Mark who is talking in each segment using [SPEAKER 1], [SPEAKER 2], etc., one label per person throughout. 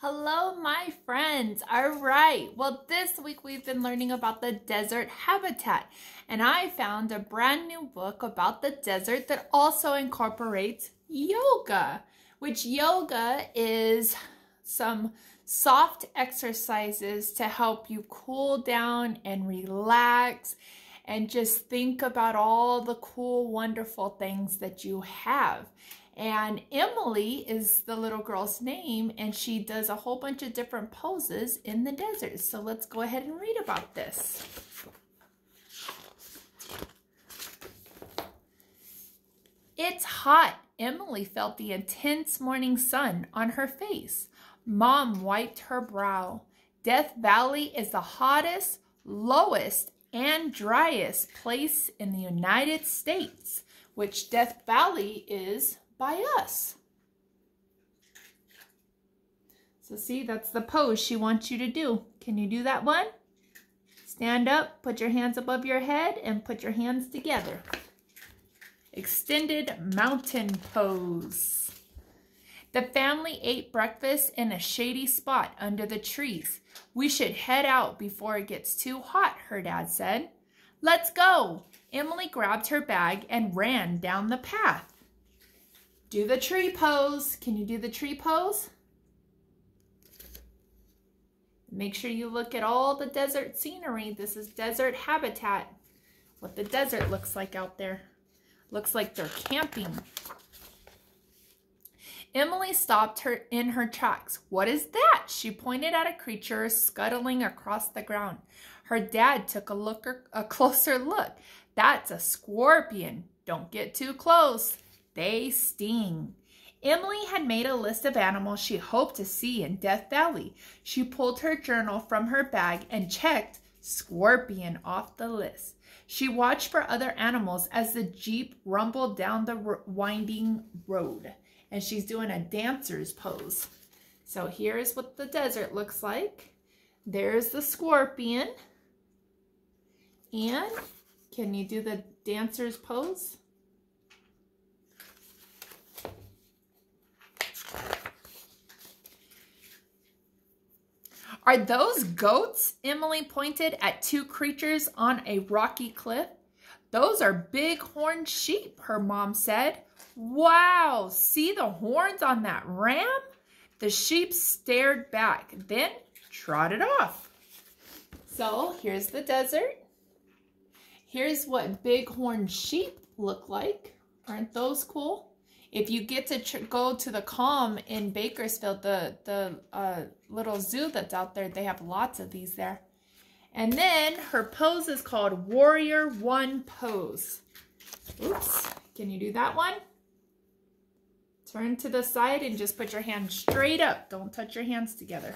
[SPEAKER 1] Hello, my friends. All right. Well, this week we've been learning about the desert habitat, and I found a brand new book about the desert that also incorporates yoga, which yoga is some soft exercises to help you cool down and relax and just think about all the cool, wonderful things that you have. And Emily is the little girl's name, and she does a whole bunch of different poses in the desert. So let's go ahead and read about this. It's hot. Emily felt the intense morning sun on her face. Mom wiped her brow. Death Valley is the hottest, lowest, and driest place in the United States, which Death Valley is by us. So see, that's the pose she wants you to do. Can you do that one? Stand up, put your hands above your head, and put your hands together. Extended mountain pose. The family ate breakfast in a shady spot under the trees. We should head out before it gets too hot, her dad said. Let's go. Emily grabbed her bag and ran down the path. Do the tree pose. Can you do the tree pose? Make sure you look at all the desert scenery. This is desert habitat. What the desert looks like out there. Looks like they're camping. Emily stopped her in her tracks. What is that? She pointed at a creature scuttling across the ground. Her dad took a closer look. That's a scorpion. Don't get too close. They sting. Emily had made a list of animals she hoped to see in Death Valley. She pulled her journal from her bag and checked scorpion off the list. She watched for other animals as the Jeep rumbled down the winding road. And she's doing a dancer's pose. So here's what the desert looks like. There's the scorpion. And can you do the dancer's pose? Are those goats? Emily pointed at two creatures on a rocky cliff. Those are bighorn sheep, her mom said. Wow, see the horns on that ram? The sheep stared back, then trotted off. So here's the desert. Here's what bighorn sheep look like. Aren't those cool? If you get to go to the Calm in Bakersfield, the little zoo that's out there, they have lots of these there. And then her pose is called Warrior One Pose. Oops, can you do that one? Turn to the side and just put your hands straight up. Don't touch your hands together.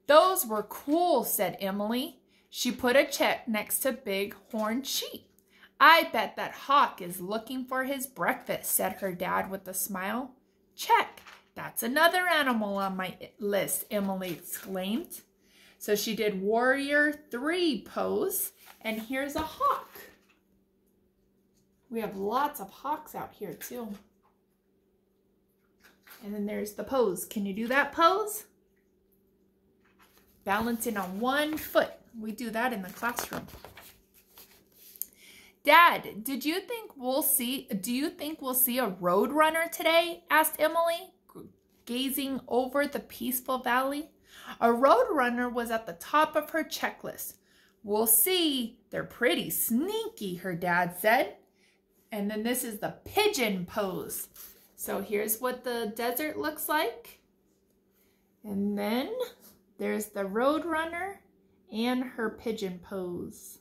[SPEAKER 1] Those were cool, said Emily. She put a check next to bighorn sheep. I bet that hawk is looking for his breakfast, said her dad with a smile. Check. That's another animal on my list, Emily exclaimed. So she did Warrior 3 pose, and here's a hawk. We have lots of hawks out here too. And then there's the pose. Can you do that pose? Balancing on one foot. We do that in the classroom. Dad, do you think we'll see a road runner today? Asked Emily, gazing over the peaceful valley. A road runner was at the top of her checklist. We'll see. They're pretty sneaky, her dad said. And then this is the pigeon pose. So here's what the desert looks like. And then there's the road runner and her pigeon pose.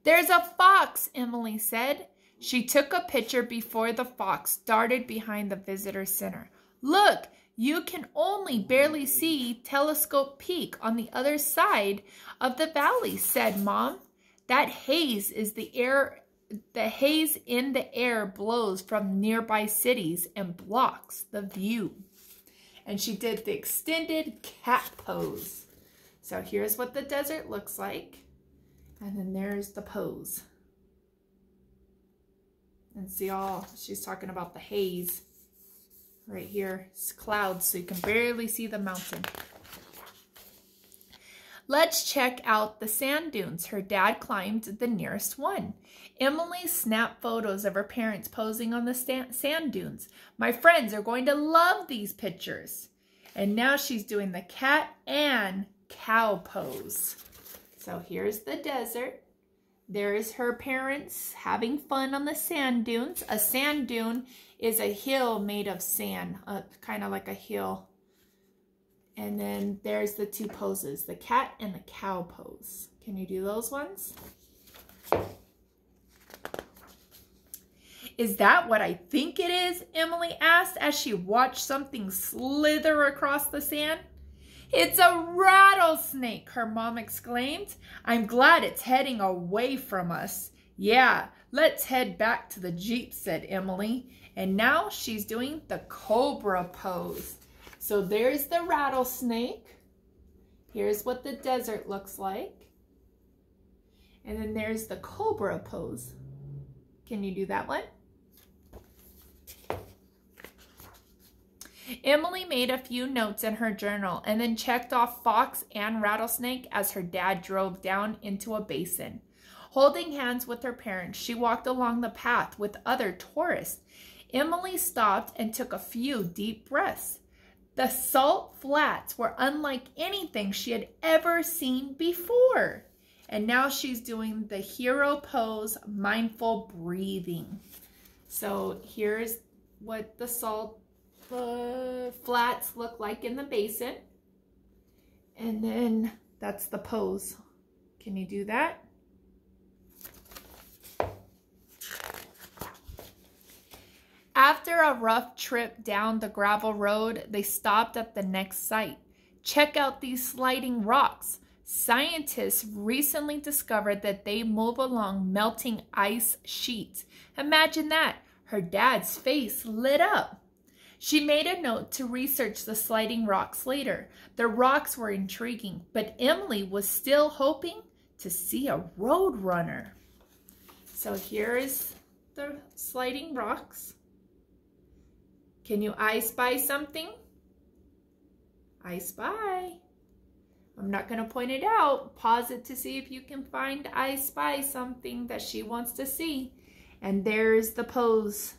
[SPEAKER 1] There's a fox, Emily said. She took a picture before the fox darted behind the visitor center. Look, you can only barely see Telescope Peak on the other side of the valley, said Mom. That haze is the haze in the air blows from nearby cities and blocks the view. And she did the extended cat pose. So here's what the desert looks like. And then there's the pose. And see all, she's talking about the haze. Right here, it's clouds, so you can barely see the mountain. Let's check out the sand dunes. Her dad climbed the nearest one. Emily snapped photos of her parents posing on the sand dunes. My friends are going to love these pictures. And now she's doing the cat and cow pose. So here's the desert. There's her parents having fun on the sand dunes. A sand dune is a hill made of sand, kind of like a hill. And then there's the two poses, the cat and the cow pose. Can you do those ones? Is that what I think it is? Emily asked as she watched something slither across the sand. It's a rattlesnake, her mom exclaimed. I'm glad it's heading away from us. Yeah, let's head back to the Jeep, said Emily. And now she's doing the cobra pose. So there's the rattlesnake. Here's what the desert looks like. And then there's the cobra pose. Can you do that one? Emily made a few notes in her journal and then checked off fox and rattlesnake as her dad drove down into a basin. Holding hands with her parents, she walked along the path with other tourists. Emily stopped and took a few deep breaths. The salt flats were unlike anything she had ever seen before. And now she's doing the hero pose, mindful breathing. So here's what the salt flats look like in the basin. And then that's the pose. Can you do that? After a rough trip down the gravel road, they stopped at the next site. Check out these sliding rocks. Scientists recently discovered that they move along melting ice sheets. Imagine that. Her dad's face lit up. She made a note to research the sliding rocks later. The rocks were intriguing, but Emily was still hoping to see a road runner. So here's the sliding rocks. Can you I spy something? I spy. I'm not going to point it out. Pause it to see if you can find I spy something that she wants to see. And there's the pose.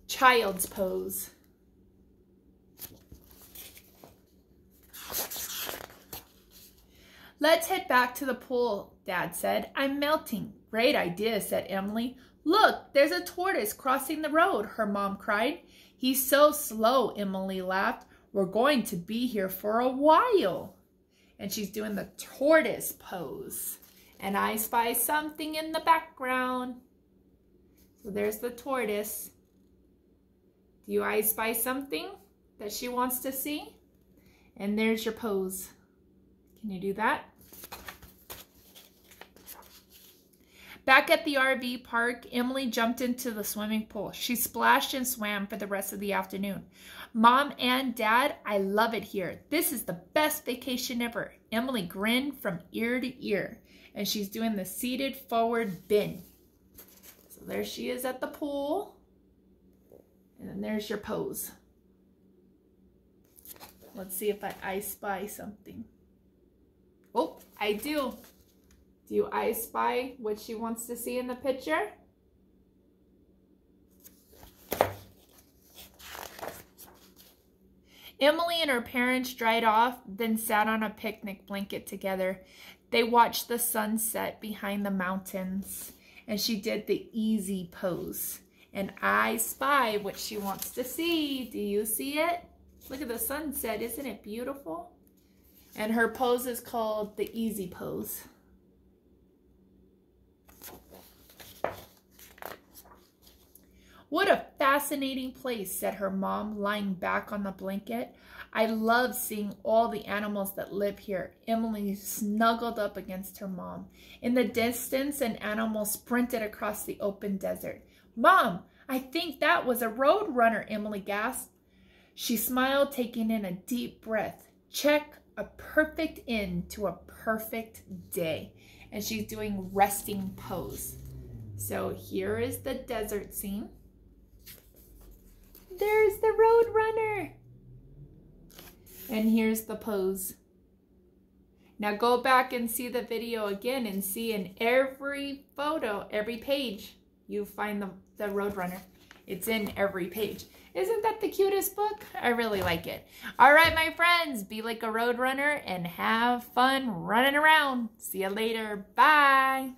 [SPEAKER 1] Child's pose. Let's head back to the pool, Dad said. I'm melting. Great idea, said Emily. Look, there's a tortoise crossing the road, her mom cried. He's so slow, Emily laughed. We're going to be here for a while. And she's doing the tortoise pose. And I spy something in the background. So there's the tortoise. Do you I spy something that she wants to see? And there's your pose. Can you do that? Back at the RV park, Emily jumped into the swimming pool. She splashed and swam for the rest of the afternoon. Mom and Dad, I love it here. This is the best vacation ever. Emily grinned from ear to ear, and she's doing the seated forward bend. So there she is at the pool. And then there's your pose. Let's see if I spy something. Oh, I do. Do you I spy what she wants to see in the picture? Emily and her parents dried off, then sat on a picnic blanket together. They watched the sunset behind the mountains, and she did the easy pose. And I spy what she wants to see. Do you see it? Look at the sunset. Isn't it beautiful? And her pose is called the easy pose. What a fascinating place, said her mom, lying back on the blanket. I love seeing all the animals that live here. Emily snuggled up against her mom. In the distance, an animal sprinted across the open desert. Mom, I think that was a road runner, Emily gasped. She smiled, taking in a deep breath. Check, a perfect end to a perfect day. And she's doing resting pose. So here is the desert scene. There's the Road Runner. And here's the pose. Now go back and see the video again and see in every photo, every page, you find the Road Runner. It's in every page. Isn't that the cutest book? I really like it. All right, my friends, be like a road runner and have fun running around. See you later. Bye.